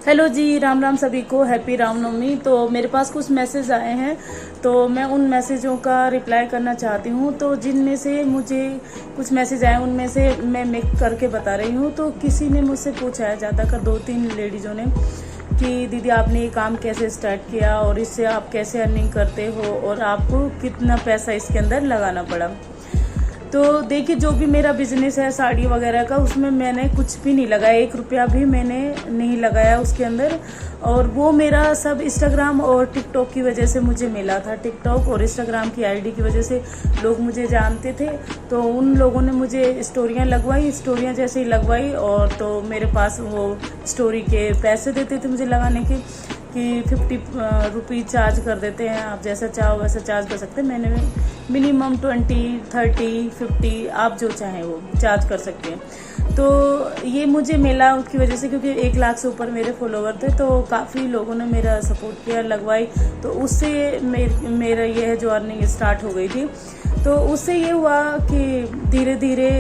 Hello जी, राम राम सभी को, happy Ramnavami. तो मेरे पास कुछ मैसेज आए हैं तो मैं उन मैसेजों का रिप्लाई करना चाहती हूँ। तो जिनमें से मुझे कुछ मैसेज आए उनमें से मैं मिक्स करके बता रही हूँ। तो किसी ने मुझसे पूछा है, ज़्यादातर 2-3 लेडीज़ों ने, कि दीदी आपने ये काम कैसे स्टार्ट किया और इससे आप कैसे अर्निंग करते हो और आपको कितना पैसा इसके अंदर लगाना पड़ा। तो देखिए, जो भी मेरा बिजनेस है साड़ी वगैरह का, उसमें मैंने कुछ भी नहीं लगाया, 1 रुपया भी मैंने नहीं लगाया उसके अंदर। और वो मेरा सब इंस्टाग्राम और टिकटॉक की वजह से मुझे मिला था। टिकटॉक और इंस्टाग्राम की आईडी की वजह से लोग मुझे जानते थे। तो उन लोगों ने मुझे स्टोरियाँ लगवाई, स्टोरियाँ जैसे ही लगवाई और तो मेरे पास वो स्टोरी के पैसे देते थे मुझे लगाने के, कि 50 रुपीज़ चार्ज कर देते हैं, आप जैसा चाहो वैसा चार्ज कर सकते हैं। मैंने मिनिमम 20, 30, 50 आप जो चाहें वो चार्ज कर सकते हैं। तो ये मुझे मिला उसकी वजह से, क्योंकि 1 लाख से ऊपर मेरे फॉलोवर थे। तो काफ़ी लोगों ने मेरा सपोर्ट किया, लगवाई। तो उससे मेरा ये है जो अर्निंग स्टार्ट हो गई थी। तो उससे ये हुआ कि धीरे धीरे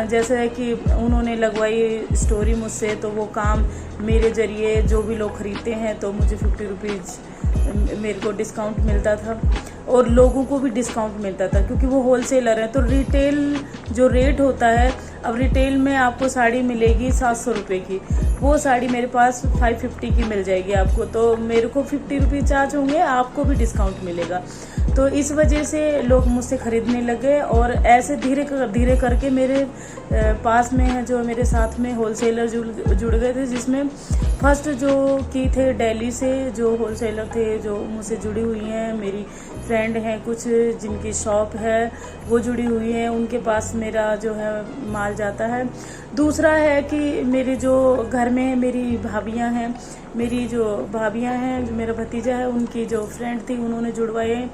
जैसे कि उन्होंने लगवाई स्टोरी मुझसे, तो वो काम मेरे ज़रिए जो भी लोग ख़रीदते हैं तो मुझे 50 रुपीज़ मेरे को डिस्काउंट मिलता था और लोगों को भी डिस्काउंट मिलता था, क्योंकि वो होलसेलर हैं। तो रिटेल जो रेट होता है, अब रिटेल में आपको साड़ी मिलेगी 700 रुपये की, वो साड़ी मेरे पास 550 की मिल जाएगी आपको। तो मेरे को 50 रुपये चार्ज होंगे, आपको भी डिस्काउंट मिलेगा। तो इस वजह से लोग मुझसे ख़रीदने लगे और ऐसे धीरे धीरे करके मेरे पास में है जो मेरे साथ में होलसेलर जुड़ गए थे, जिसमें फर्स्ट जो की थे दिल्ली से जो होलसेलर थे, जो मुझसे जुड़ी हुई हैं, मेरी फ्रेंड हैं कुछ जिनकी शॉप है वो जुड़ी हुई हैं, उनके पास मेरा जो है माल जाता है। दूसरा है कि मेरे जो घर में मेरी भाभियां हैं, जो मेरा भतीजा है, उनकी जो फ्रेंड थी उन्होंने जुड़वाए,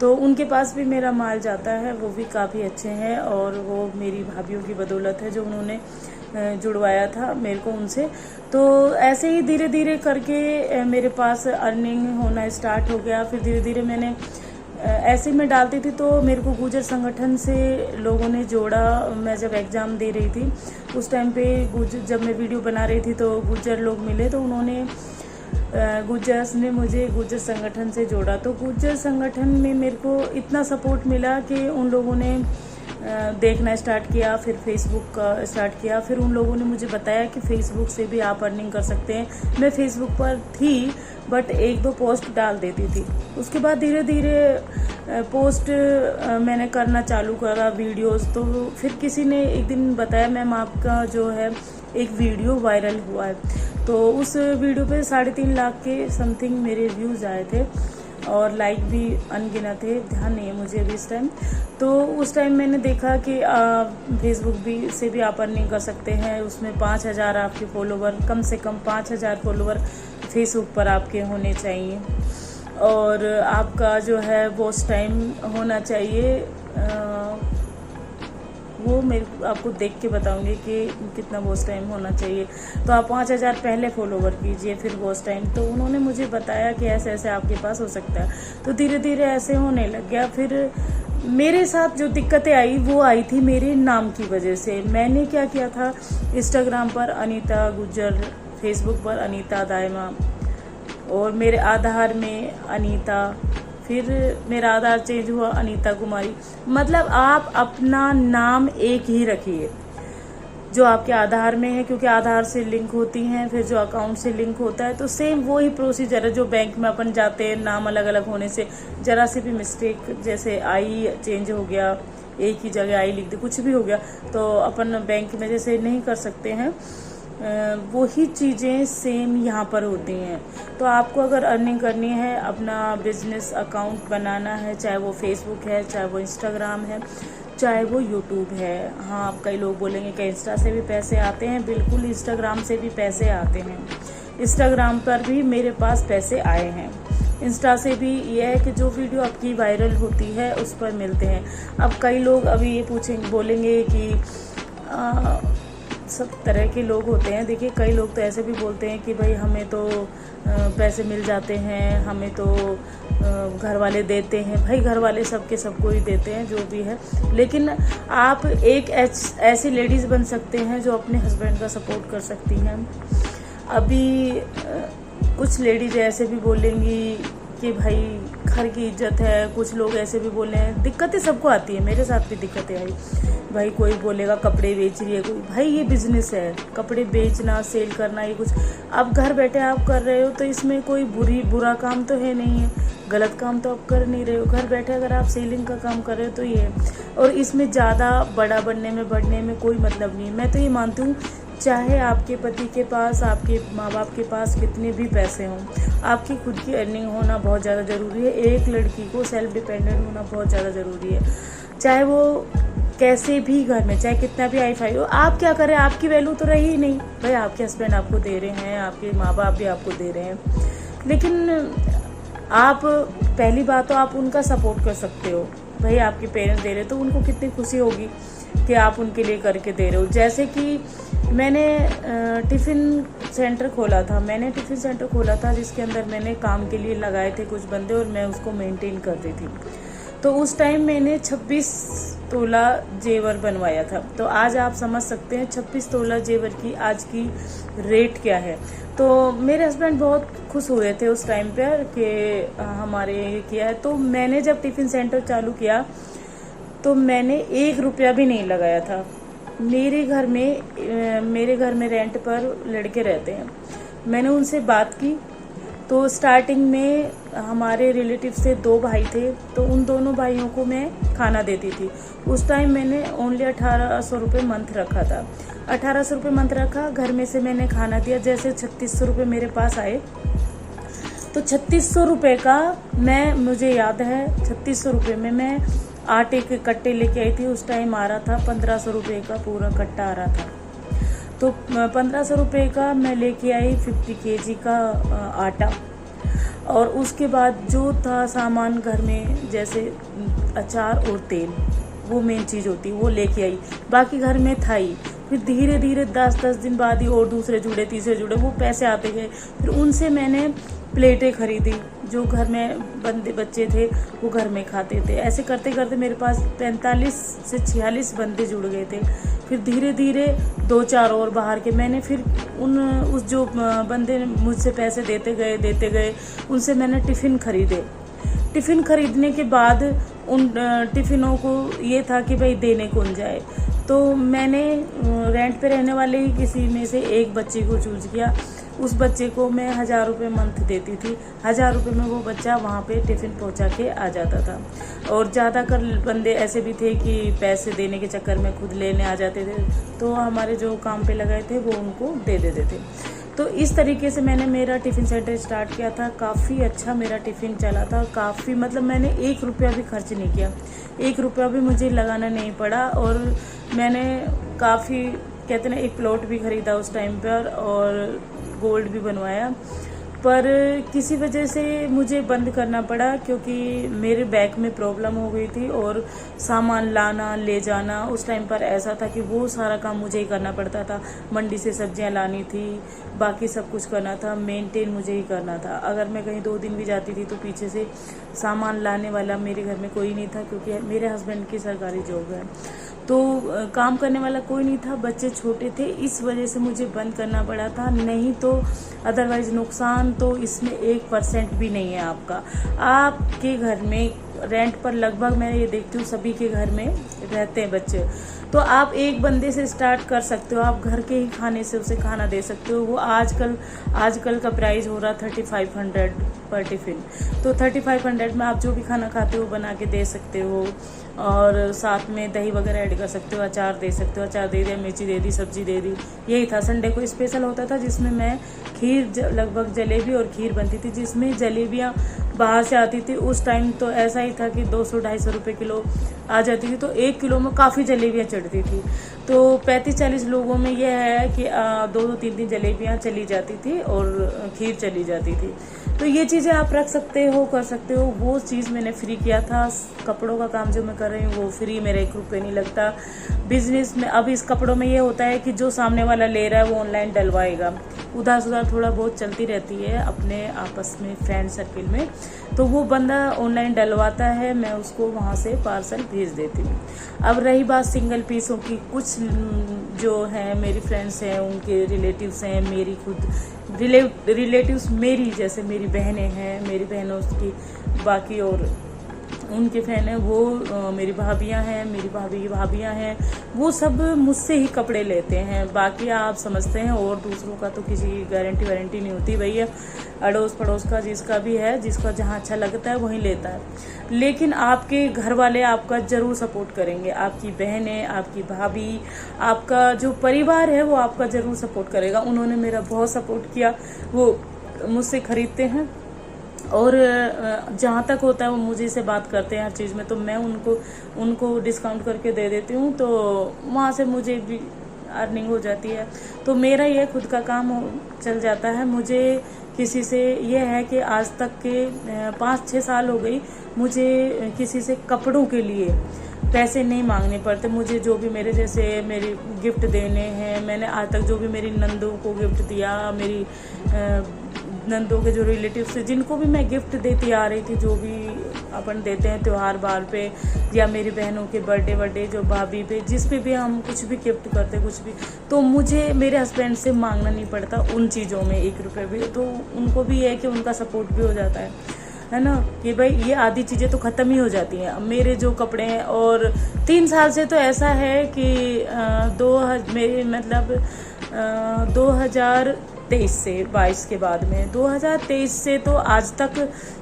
तो उनके पास भी मेरा माल जाता है। वो भी काफ़ी अच्छे हैं और वो मेरी भाभीयों की बदौलत है जो उन्होंने जुड़वाया था मेरे को उनसे। तो ऐसे ही धीरे धीरे करके मेरे पास अर्निंग होना स्टार्ट हो गया। फिर धीरे धीरे मैंने ऐसे में डालती थी तो मेरे को गुर्जर संगठन से लोगों ने जोड़ा। मैं जब एग्ज़ाम दे रही थी उस टाइम पे जब मैं वीडियो बना रही थी तो गुर्जर लोग मिले, तो उन्होंने गुर्जर्स ने मुझे गुर्जर संगठन से जोड़ा। तो गुर्जर संगठन में मेरे को इतना सपोर्ट मिला कि उन लोगों ने देखना स्टार्ट किया, फिर फेसबुक का स्टार्ट किया। फिर उन लोगों ने मुझे बताया कि फ़ेसबुक से भी आप अर्निंग कर सकते हैं। मैं फ़ेसबुक पर थी बट 1-2 पोस्ट डाल देती थी। उसके बाद धीरे धीरे पोस्ट मैंने करना चालू करा, वीडियोस। तो फिर किसी ने एक दिन बताया, मैम आपका जो है एक वीडियो वायरल हुआ है। तो उस वीडियो पे 3.5 लाख के समथिंग मेरे व्यूज़ आए थे और लाइक भी अनगिनत थे, ध्यान नहीं है मुझे अभी इस टाइम। तो उस टाइम मैंने देखा कि फेसबुक भी से भी आप अर्निंग कर सकते हैं। उसमें 5000 आपके फॉलोवर, कम से कम 5000 फॉलोवर फेसबुक पर आपके होने चाहिए और आपका जो है वॉच टाइम होना चाहिए। वो मेरे आपको देख के बताऊंगी कि कितना वॉच टाइम होना चाहिए। तो आप 5000 पहले फॉलोवर कीजिए, फिर वॉच टाइम। तो उन्होंने मुझे बताया कि ऐसे ऐसे आपके पास हो सकता है। तो धीरे धीरे ऐसे होने लग गया। फिर मेरे साथ जो दिक्कतें आई वो आई थी मेरे नाम की वजह से। मैंने क्या किया था, इंस्टाग्राम पर अनीता गुज्जर, फेसबुक पर अनीता दायमा और मेरे आधार में अनीता, फिर मेरा आधार चेंज हुआ अनीता कुमारी। मतलब आप अपना नाम एक ही रखिए जो आपके आधार में है, क्योंकि आधार से लिंक होती हैं, फिर जो अकाउंट से लिंक होता है। तो सेम वही प्रोसीजर है जो बैंक में अपन जाते हैं। नाम अलग अलग होने से जरा सी भी मिस्टेक, जैसे आई चेंज हो गया, एक ही जगह आई लिख दी, कुछ भी हो गया, तो अपन बैंक में जैसे नहीं कर सकते हैं, वही चीज़ें सेम यहाँ पर होती हैं। तो आपको अगर अर्निंग करनी है, अपना बिजनेस अकाउंट बनाना है, चाहे वो फेसबुक है, चाहे वो इंस्टाग्राम है, चाहे वो यूट्यूब है। हाँ, आप कई लोग बोलेंगे कि इंस्टा से भी पैसे आते हैं। बिल्कुल, इंस्टाग्राम से भी पैसे आते हैं। इंस्टाग्राम पर भी मेरे पास पैसे आए हैं। इंस्टा से भी ये है कि जो वीडियो आपकी वायरल होती है उस पर मिलते हैं। अब कई लोग अभी ये बोलेंगे कि सब तरह के लोग होते हैं। देखिए, कई लोग तो ऐसे भी बोलते हैं कि भाई हमें तो पैसे मिल जाते हैं, हमें तो घर वाले देते हैं। भाई घर वाले सबको ही देते हैं, जो भी है। लेकिन आप एक ऐसी लेडीज़ बन सकते हैं जो अपने हस्बैंड का सपोर्ट कर सकती हैं। अभी कुछ लेडीज ऐसे भी बोलेंगी कि भाई घर की इज्जत है, कुछ लोग ऐसे भी बोले हैं। दिक्कतें सबको आती है, मेरे साथ भी दिक्कतें आई। भाई कोई बोलेगा कपड़े बेच रही है, कोई भाई ये बिजनेस है, कपड़े बेचना सेल करना, ये कुछ आप घर बैठे आप कर रहे हो तो इसमें कोई बुरा काम तो है नहीं है, गलत काम तो आप कर नहीं रहे हो। घर बैठे अगर आप सेलिंग का काम कर रहे हो तो ये है। और इसमें ज़्यादा बड़ा बढ़ने में कोई मतलब नहीं है। मैं तो ये मानती हूँ, चाहे आपके पति के पास, आपके माँ बाप के पास कितने भी पैसे हों, आपकी खुद की अर्निंग होना बहुत ज़्यादा ज़रूरी है। एक लड़की को सेल्फ डिपेंडेंट होना बहुत ज़्यादा ज़रूरी है। चाहे वो कैसे भी घर में, चाहे कितना भी हाई फाई हो, आप क्या करें, आपकी वैल्यू तो रही ही नहीं। भाई आपके हस्बैंड आपको दे रहे हैं, आपके माँ बाप भी आपको दे रहे हैं, लेकिन आप पहली बात तो आप उनका सपोर्ट कर सकते हो। भाई आपके पेरेंट्स दे रहे तो उनको कितनी खुशी होगी कि आप उनके लिए करके दे रहे हो। जैसे कि मैंने टिफ़िन सेंटर खोला था जिसके अंदर मैंने काम के लिए लगाए थे कुछ बंदे और मैं उसको मेंटेन कर रही थी। तो उस टाइम मैंने 26 तोला जेवर बनवाया था। तो आज आप समझ सकते हैं 26 तोला जेवर की आज की रेट क्या है। तो मेरे हस्बैंड बहुत खुश हुए थे उस टाइम पर कि हमारे ये किया है। तो मैंने जब टिफ़िन सेंटर चालू किया तो मैंने 1 रुपया भी नहीं लगाया था। मेरे घर में रेंट पर लड़के रहते हैं। मैंने उनसे बात की तो स्टार्टिंग में हमारे रिलेटिव से 2 भाई थे, तो उन दोनों भाइयों को मैं खाना देती थी। उस टाइम मैंने ओनली 1800 रुपये मंथ रखा था। 1800 रुपये मंथ रखा, घर में से मैंने खाना दिया। जैसे 3600 रुपये मेरे पास आए तो 3600 रुपये का मुझे याद है 3600 रुपये में मैं आटे के कट्टे लेके आई थी। उस टाइम आ रहा था 1500 रुपये का पूरा कट्टा आ रहा था। तो 1500 रुपये का मैं लेके आई 50 kg का आटा। और उसके बाद जो था सामान घर में, जैसे अचार और तेल, वो मेन चीज़ होती वो लेके आई, बाकी घर में था ही। फिर धीरे धीरे 10-10 दिन बाद ही और दूसरे जुड़े, तीसरे जुड़े, वो पैसे आते गए। फिर उनसे मैंने प्लेटें खरीदी, जो घर में बच्चे थे वो घर में खाते थे। ऐसे करते करते मेरे पास 45 से 46 बंदे जुड़ गए थे। फिर धीरे धीरे 2-4 और बाहर के मैंने फिर उस जो बंदे मुझसे पैसे देते गए उनसे मैंने टिफ़िन खरीदे। टिफ़िन खरीदने के बाद उन टिफ़िनों को ये था कि भाई देने कौन जाए। तो मैंने रेंट पे रहने वाले ही किसी में से एक बच्चे को चूज किया। उस बच्चे को मैं 1000 रुपये मंथ देती थी। 1000 रुपये में वो बच्चा वहाँ पे टिफ़िन पहुँचा के आ जाता था। और ज़्यादातर बंदे ऐसे भी थे कि पैसे देने के चक्कर में खुद लेने आ जाते थे, तो हमारे जो काम पे लगाए थे वो उनको दे देते थे। तो इस तरीके से मैंने मेरा टिफ़िन सेंटर स्टार्ट किया था। काफ़ी अच्छा मेरा टिफ़िन चला था, काफ़ी मतलब मैंने 1 रुपया भी खर्च नहीं किया, 1 रुपया भी मुझे लगाना नहीं पड़ा। और मैंने काफ़ी कहते ना एक प्लॉट भी ख़रीदा उस टाइम पर और गोल्ड भी बनवाया। पर किसी वजह से मुझे बंद करना पड़ा क्योंकि मेरे बैक में प्रॉब्लम हो गई थी और सामान लाना ले जाना उस टाइम पर ऐसा था कि वो सारा काम मुझे ही करना पड़ता था। मंडी से सब्जियां लानी थी, बाकी सब कुछ करना था, मेंटेन मुझे ही करना था। अगर मैं कहीं 2 दिन भी जाती थी तो पीछे से सामान लाने वाला मेरे घर में कोई नहीं था, क्योंकि मेरे हस्बैंड की सरकारी जॉब है, तो काम करने वाला कोई नहीं था, बच्चे छोटे थे। इस वजह से मुझे बंद करना पड़ा था, नहीं तो अदरवाइज़ नुकसान तो इसमें 1% भी नहीं है आपका। आपके घर में रेंट पर लगभग मैं ये देखती हूँ सभी के घर में रहते हैं बच्चे, तो आप एक बंदे से स्टार्ट कर सकते हो। आप घर के ही खाने से उसे खाना दे सकते हो। वो आजकल का प्राइस हो रहा 3500 पर टिफ़िन। तो 3500 में आप जो भी खाना खाते हो बना के दे सकते हो और साथ में दही वगैरह ऐड कर सकते हो, अचार दे सकते हो, अचार दे दिया, मिर्ची दे दी, सब्जी दे दी। यही था। संडे को स्पेशल होता था जिसमें मैं खीर, लगभग जलेबी और खीर बनती थी, जिसमें जलेबियाँ बाहर से आती थी। उस टाइम तो ऐसा ही था कि 200-250 रुपये किलो आ जाती थी, तो 1 किलो में काफ़ी जलेबियाँ चढ़ती थी। तो 35-40 लोगों में यह है कि 2-3 जलेबियाँ चली जाती थी और खीर चली जाती थी। तो ये चीज़ें आप रख सकते हो, कर सकते हो। वो चीज़ मैंने फ्री किया था। कपड़ों का काम जो मैं कर रही हूँ वो फ्री, मेरा 1 रुपये नहीं लगता। बिजनेस में अब इस कपड़ों में ये होता है कि जो सामने वाला ले रहा है वो ऑनलाइन डलवाएगा, उधार सुधार थोड़ा बहुत चलती रहती है अपने आपस में फ्रेंड सर्किल में, तो वो बंदा ऑनलाइन डलवाता है, मैं उसको वहाँ से पार्सल भेज देती हूँ। अब रही बात सिंगल पीसों की, कुछ जो हैं मेरी फ्रेंड्स हैं, उनके रिलेटिव्स हैं, मेरी खुद रिलेटिव्स मेरी, जैसे मेरी बहनें हैं, मेरी बहनों की बाकी और उनके फैन हैं, वो मेरी भाभियां हैं, मेरी भाभी की भाभियां हैं, वो सब मुझसे ही कपड़े लेते हैं। बाकी आप समझते हैं और दूसरों का तो किसी गारंटी वारंटी नहीं होती भैया, अड़ोस पड़ोस का जिसका भी है, जिसका जहाँ अच्छा लगता है वहीं लेता है। लेकिन आपके घर वाले आपका ज़रूर सपोर्ट करेंगे, आपकी बहनें, आपकी भाभी, आपका जो परिवार है वो आपका ज़रूर सपोर्ट करेगा। उन्होंने मेरा बहुत सपोर्ट किया, वो मुझसे खरीदते हैं और जहाँ तक होता है वो मुझे से बात करते हैं हर चीज़ में, तो मैं उनको डिस्काउंट करके दे देती हूँ, तो वहाँ से मुझे भी अर्निंग हो जाती है। तो मेरा ये खुद का काम चल जाता है। मुझे किसी से ये है कि आज तक के 5-6 साल हो गई मुझे किसी से कपड़ों के लिए पैसे नहीं मांगने पड़ते। मुझे जो भी मेरे जैसे मेरी गिफ्ट देने हैं, मैंने आज तक जो भी मेरी नंदों को गिफ्ट दिया, मेरी नंदों के जो रिलेटिव्स थे जिनको भी मैं गिफ्ट देती आ रही थी, जो भी अपन देते हैं त्यौहार बार पे, या मेरी बहनों के बर्थडे जो भाभी पे, जिस पे भी हम कुछ भी गिफ्ट करते कुछ भी, तो मुझे मेरे हस्बैंड से मांगना नहीं पड़ता उन चीज़ों में 1 रुपये भी। तो उनको भी है कि उनका सपोर्ट भी हो जाता है ना, कि भाई ये आधी चीज़ें तो ख़त्म ही हो जाती हैं। अब मेरे जो कपड़े हैं, और 3 साल से तो ऐसा है कि मेरे मतलब 2023 से 22 के बाद में 2023 से तो आज तक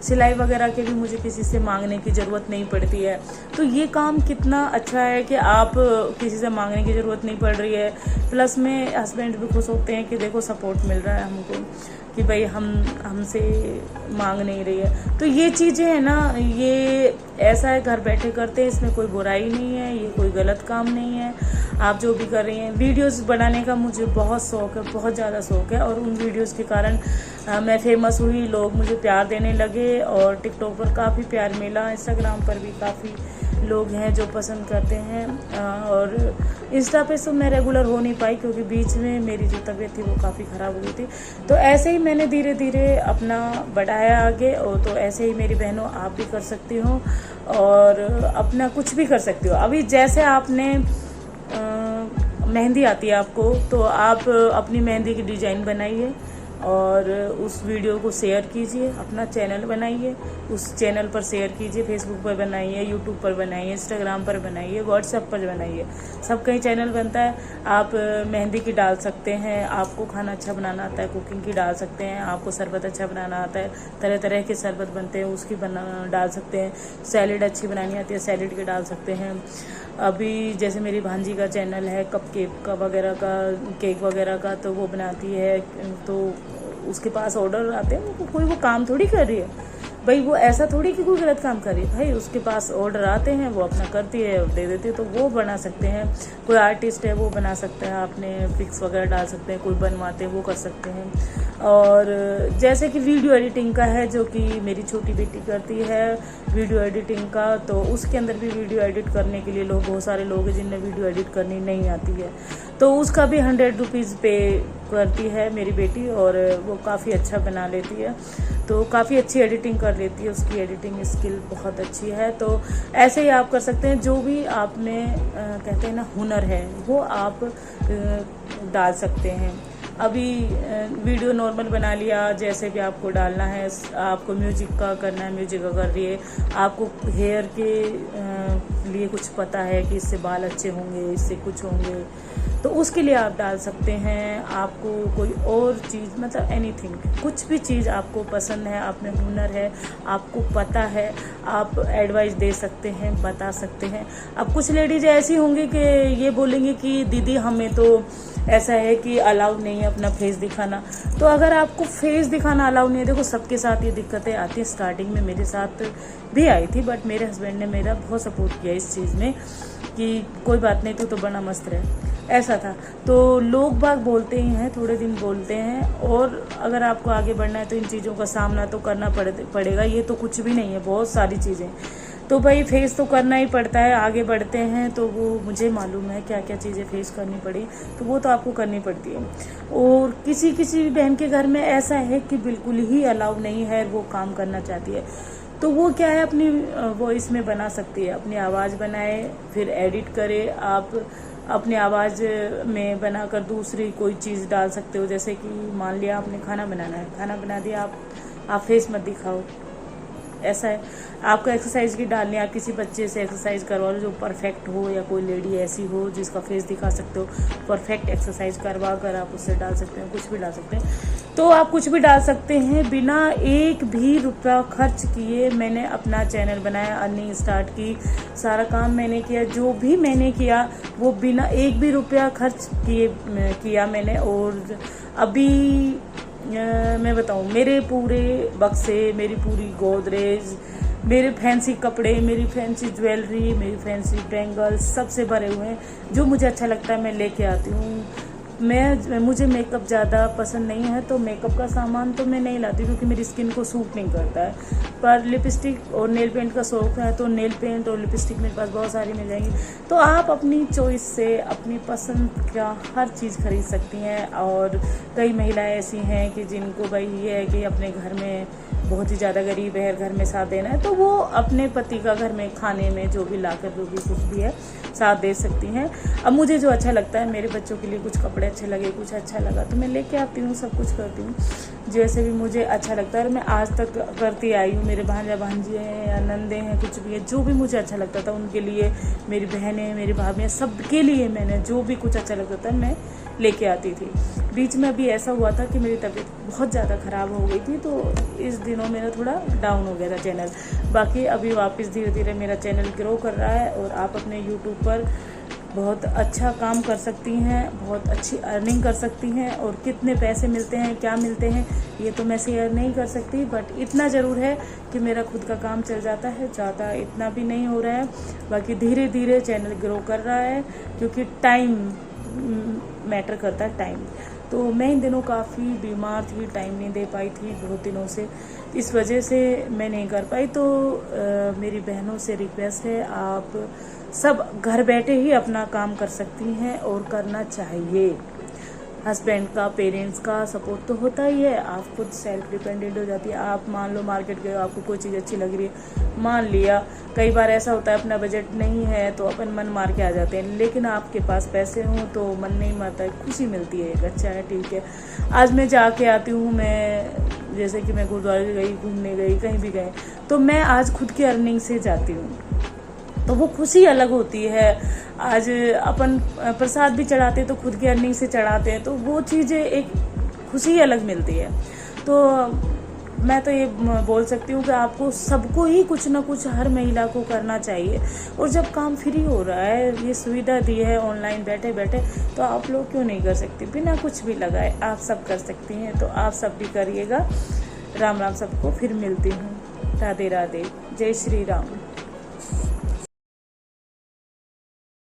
सिलाई वगैरह के भी मुझे किसी से मांगने की ज़रूरत नहीं पड़ती है। तो ये काम कितना अच्छा है कि आप किसी से मांगने की ज़रूरत नहीं पड़ रही है, प्लस में हस्बैंड भी खुश होते हैं कि देखो सपोर्ट मिल रहा है हमको, कि भाई हमसे मांग नहीं रही है। तो ये चीज़ें हैं ना, ये ऐसा है घर बैठे करते हैं, इसमें कोई बुराई नहीं है, ये कोई गलत काम नहीं है। आप जो भी कर रही हैं, वीडियोस बनाने का मुझे बहुत शौक़ है, बहुत ज़्यादा शौक़ है, और उन वीडियोस के कारण मैं फेमस हुई, लोग मुझे प्यार देने लगे, और टिकटॉक पर काफ़ी प्यार मिला, इंस्टाग्राम पर भी काफ़ी लोग हैं जो पसंद करते हैं, और इंस्टा पे तो मैं रेगुलर हो नहीं पाई क्योंकि बीच में मेरी जो तबीयत थी वो काफ़ी ख़राब हो गई थी। तो ऐसे ही मैंने धीरे धीरे अपना बढ़ाया आगे, और तो ऐसे ही मेरी बहनों आप भी कर सकती हो और अपना कुछ भी कर सकती हो। अभी जैसे आपने मेहंदी आती है आपको, तो आप अपनी मेहंदी की डिज़ाइन बनाइए और उस वीडियो को शेयर कीजिए, अपना चैनल बनाइए, उस चैनल पर शेयर कीजिए, फेसबुक पर बनाइए, यूट्यूब पर बनाइए, इंस्टाग्राम पर बनाइए, व्हाट्सएप पर बनाइए, सब कहीं चैनल बनता है। आप मेहंदी की डाल सकते हैं, आपको खाना अच्छा बनाना आता है, कुकिंग की डाल सकते हैं, आपको शरबत अच्छा बनाना आता है, तरह तरह के शरबत बनते हैं उसकी डाल सकते हैं, सैलेड अच्छी बनानी आती है सैलेड की डाल सकते हैं। अभी जैसे मेरी भांजी का चैनल है कप केक का वगैरह का, केक वगैरह का, तो वो बनाती है, तो उसके पास ऑर्डर आते हैं, कोई वो काम थोड़ी कर रही है भाई, वो ऐसा थोड़ी कि कोई गलत काम कर रही है भाई, उसके पास ऑर्डर आते हैं, वो अपना करती है और दे देती है, तो वो बना सकते हैं। कोई आर्टिस्ट है वो बना सकते हैं, आपने पिक्स वगैरह डाल सकते हैं, कोई बनवाते हैं वो कर सकते हैं। और जैसे कि वीडियो एडिटिंग का है, जो कि मेरी छोटी बेटी करती है वीडियो एडिटिंग का, तो उसके अंदर भी वीडियो एडिट करने के लिए बहुत सारे लोग हैं जिन्हें वीडियो एडिट करनी नहीं आती है, तो उसका भी 100 रुपीज़ पे करती है मेरी बेटी, और वो काफ़ी अच्छा बना लेती है, तो काफ़ी अच्छी एडिटिंग कर लेती है, उसकी एडिटिंग स्किल बहुत अच्छी है। तो ऐसे ही आप कर सकते हैं, जो भी आप में कहते हैं ना हुनर है वो आप डाल सकते हैं। अभी वीडियो नॉर्मल बना लिया, जैसे भी आपको डालना है, आपको म्यूजिक का करना है म्यूजिक का कर रही है, आपको हेयर के लिए कुछ पता है कि इससे बाल अच्छे होंगे, इससे कुछ होंगे, तो उसके लिए आप डाल सकते हैं। आपको कोई और चीज़ मतलब एनीथिंग, कुछ भी चीज़ आपको पसंद है, आप में हुनर है, आपको पता है, आप एडवाइस दे सकते हैं, बता सकते हैं। अब कुछ लेडीज ऐसी होंगी कि ये बोलेंगी कि दीदी हमें तो ऐसा है कि अलाउ नहीं है अपना फेस दिखाना, तो अगर आपको फेस दिखाना अलाउ नहीं है, देखो सबके साथ ये दिक्कतें आती हैं, स्टार्टिंग में मेरे साथ भी आई थी, बट मेरे हस्बैंड ने मेरा बहुत सपोर्ट किया इस चीज़ में कि कोई बात नहीं, तू तो बना मस्त रहे, ऐसा था। तो लोग बाग बोलते ही हैं, थोड़े दिन बोलते हैं, और अगर आपको आगे बढ़ना है तो इन चीज़ों का सामना तो करना पड़ेगा, ये तो कुछ भी नहीं है, बहुत सारी चीज़ें। तो भाई फेस तो करना ही पड़ता है, आगे बढ़ते हैं तो वो मुझे मालूम है क्या क्या चीज़ें फेस करनी पड़ी, तो वो तो आपको करनी पड़ती है। और किसी किसी बहन के घर में ऐसा है कि बिल्कुल ही अलाउ नहीं है, वो काम करना चाहती है, तो वो क्या है अपनी वॉइस में बना सकती है, अपनी आवाज़ बनाए फिर एडिट करे, आप अपनी आवाज़ में बनाकर दूसरी कोई चीज़ डाल सकते हो। जैसे कि मान लिया आपने खाना बनाना है, खाना बना दिया, आप फेस मत दिखाओ, ऐसा है। आपको एक्सरसाइज की डालनी है, आप किसी बच्चे से एक्सरसाइज करवा लो जो परफेक्ट हो, या कोई लेडी ऐसी हो जिसका फेस दिखा सकते हो, परफेक्ट एक्सरसाइज करवा कर आप उससे डाल सकते हैं, कुछ भी डाल सकते हैं। तो आप कुछ भी डाल सकते हैं बिना एक भी रुपया खर्च किए। मैंने अपना चैनल बनाया, अर्निंग स्टार्ट की, सारा काम मैंने किया, जो भी मैंने किया वो बिना एक भी रुपया खर्च किया मैंने। और अभी मैं बताऊँ, मेरे पूरे बक्से, मेरी पूरी गोदरेज, मेरे फैंसी कपड़े, मेरी फैंसी ज्वेलरी, मेरी फैंसी बैंगल्स सबसे भरे हुए हैं। जो मुझे अच्छा लगता है मैं लेके आती हूँ। मुझे मेकअप ज़्यादा पसंद नहीं है, तो मेकअप का सामान तो मैं नहीं लाती क्योंकि मेरी स्किन को सूट नहीं करता है। पर लिपस्टिक और नेल पेंट का शौक है, तो नेल पेंट और लिपस्टिक मेरे पास बहुत सारी मिल जाएंगी। तो आप अपनी चॉइस से अपनी पसंद का हर चीज़ खरीद सकती हैं। और कई महिलाएं ऐसी हैं कि जिनको भाई ये है कि अपने घर में बहुत ही ज़्यादा गरीब है, घर में साथ देना है, तो वो अपने पति का घर में खाने में जो भी लाकर जो भी कुछ भी है साथ दे सकती हैं। अब मुझे जो अच्छा लगता है, मेरे बच्चों के लिए कुछ कपड़े अच्छे लगे, कुछ अच्छा लगा तो मैं लेके आती हूँ, सब कुछ करती हूँ जैसे भी मुझे अच्छा लगता है। और मैं आज तक करती आई हूँ। मेरे भांजा भांजी हैं या नंदे हैं, कुछ भी है, जो भी मुझे अच्छा लगता था उनके लिए, मेरी बहनें, मेरी भाभियाँ, सबके लिए मैंने जो भी कुछ अच्छा लगता था मैं लेके आती थी। बीच में अभी ऐसा हुआ था कि मेरी तबीयत बहुत ज़्यादा ख़राब हो गई थी, तो इस दिनों मेरा थोड़ा डाउन हो गया था चैनल। बाकी अभी वापस धीरे धीरे मेरा चैनल ग्रो कर रहा है। और आप अपने यूट्यूब पर बहुत अच्छा काम कर सकती हैं, बहुत अच्छी अर्निंग कर सकती हैं। और कितने पैसे मिलते हैं, क्या मिलते हैं, ये तो मैं शेयर नहीं कर सकती, बट इतना ज़रूर है कि मेरा खुद का काम चल जाता है, ज़्यादा इतना भी नहीं हो रहा है। बाकी धीरे धीरे चैनल ग्रो कर रहा है, क्योंकि टाइम मैटर करता है, टाइम। तो मैं इन दिनों काफ़ी बीमार थी, टाइम नहीं दे पाई थी बहुत दिनों से, इस वजह से मैं नहीं कर पाई। तो मेरी बहनों से रिक्वेस्ट है, आप सब घर बैठे ही अपना काम कर सकती हैं और करना चाहिए। हस्बैंड का, पेरेंट्स का सपोर्ट तो होता ही है, आप खुद सेल्फ डिपेंडेंट हो जाती है। आप मान लो मार्केट गए, आपको कोई चीज़ अच्छी लग रही है, मान लिया। कई बार ऐसा होता है अपना बजट नहीं है तो अपन मन मार के आ जाते हैं, लेकिन आपके पास पैसे हों तो मन नहीं मारता है, खुशी मिलती है, एक अच्छा है, ठीक है। आज मैं जाके आती हूँ, मैं जैसे कि मैं गुरुद्वारे गई, घूमने गई, कहीं भी गए, तो मैं आज खुद की अर्निंग से जाती हूँ, तो वो खुशी अलग होती है। आज अपन प्रसाद भी चढ़ाते हैं तो खुद की अर्निंग से चढ़ाते हैं, तो वो चीज़ें एक खुशी अलग मिलती है। तो मैं तो ये बोल सकती हूँ कि आपको सबको ही कुछ ना कुछ, हर महिला को करना चाहिए। और जब काम फ्री हो रहा है, ये सुविधा दी है ऑनलाइन बैठे बैठे, तो आप लोग क्यों नहीं कर सकते, बिना कुछ भी लगाए आप सब कर सकती हैं। तो आप सब भी करिएगा। राम राम सबको, फिर मिलती हूँ। राधे राधे, जय श्री राम।